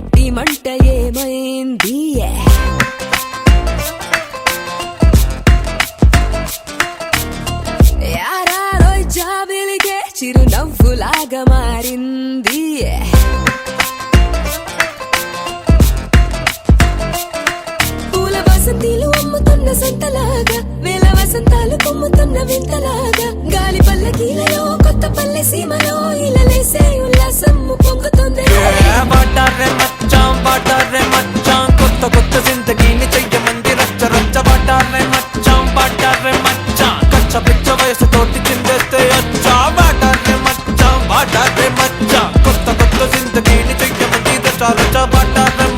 ఉండేటి మంట ఏమైంది యారారో జాబిలిగే చిరునవ్వులాగా మారింది పూల వసంతిలు అమ్ముతున్న సంతలాగా వేల వసంతాలు కొమ్ముతున్న వింతలాగా గాలి పల్లకీలలో కొత్త పల్లె సీమలో ఇలలేసే ఉల్లాసం పొంగుతుంది కొత్త కొత్త జిందగీని చెయ్యమంది రచ్చ రచ్చ బాటారే మచ్చాం బాటారే మచ్చాం కచ్చ పిచ్చ వయసు తోటి చిందేస్తే అచ్చా బాటారే మచ్చాం కొత్త కొత్త జిందగీని చెయ్యమంది రచ్చ రచ్చ బాటారే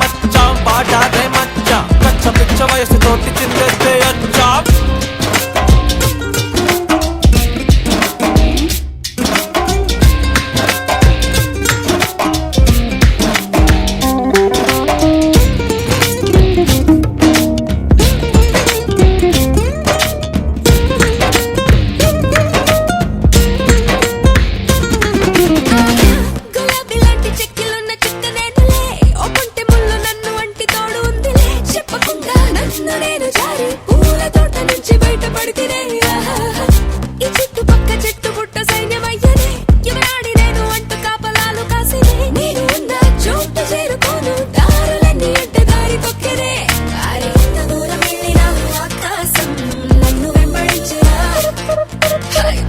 మచ్చాం కచ్చ పిచ్చ వయసు తోటి చిందేస్తే అచ్చా నేను జారి పూల తోట నుంచి బయటపడితేనే ఈ చుట్టుపక్క చెట్టు పుట్ట సైన్యమయ్యనే ఎవరాడి నేను అంటూ కాపలాలు కాసినే నేను ఉన్న చోటు చేరుకోను దారులన్నీ అడ్డదారి తొక్కినే దారి ఎంత దూరం వెళ్ళినా ఆకాశం నన్ను వెంబడించినా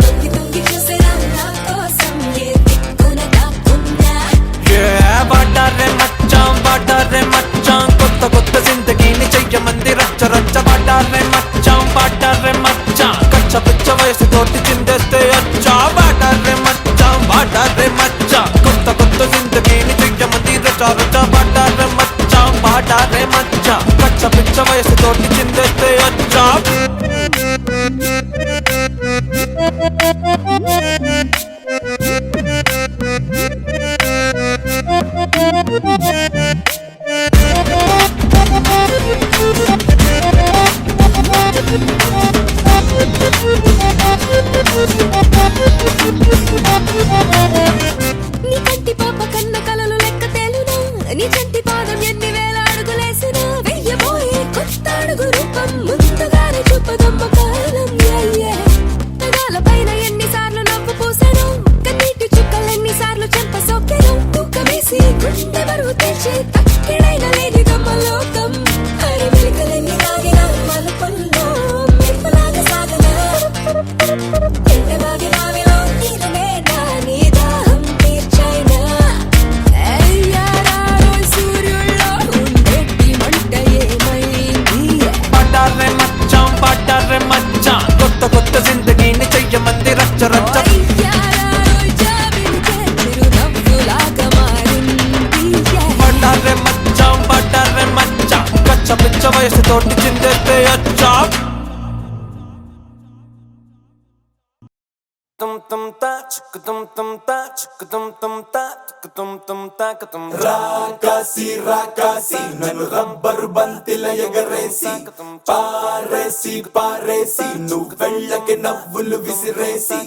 తొంగి తొంగి చూసినా నా కోసం ఏ దిక్కున దాక్కున్నా బాటారే మచ్చాం కొత్త కొత్త జిందగీని చెయ్యమంది రచ్చ రచ్చ బాటారే మచ్చాం కచ్చ పిచ్చ వయసు తోటి చిందేస్తే అచ్చా బాటారే మచ్చాం కొత్త కొత్త జిందగీని చెయ్యమంది రచ్చ రచ్చ బాటారే మచ్చాం కచ్చ పిచ్చ వయసు తోటి చిందేస్తే అచ్చా నీ కంటి పాప కన్న కలలు లెక్క తేలునా నీ చంటి పాదం ఎన్ని వేల అడుగులేసినా వెయ్యబోయే కొత్త అడుగు రూపం ముందుగానే చూపదమ్మ కాలం పెదాల పైన ఎన్నిసార్లు నవ్వు పూసాను కన్నీటి చుక్కలు ఎన్నిసార్లు చెంప సోకెను తూకమేసి గుండె బరువు తెచ్చి తక్కిడైన లేని గమ్మ లోకం హరి వెలుకలెన్ని తాగిన మలుపుల్లో మెరుపులాగా సాగనా ఎండమాగి నావిలో నీరమే నా నీ దాహం తీర్చైనా అయ్యారారో సూర్యుల్లో ఉండేటి మంట ఏమైంది బాటారే మచ్చాం కొత్త కొత్త జిందగీని చెయ్యమంది రచ్చ రచ్చ అయ్యారారో జాబిలిగే చిరునవ్వులాగా మారింది బాటారే మచ్చాం కచ్చ పిచ్చ వయసు తోటి చిందేస్తే అచ్చా రాకాసి రాకాసి నన్ను రబ్బరు బంతిల ఎగరేసి పారేసి నువ్వు వెళ్ళకి నవ్వులు విసిరేసి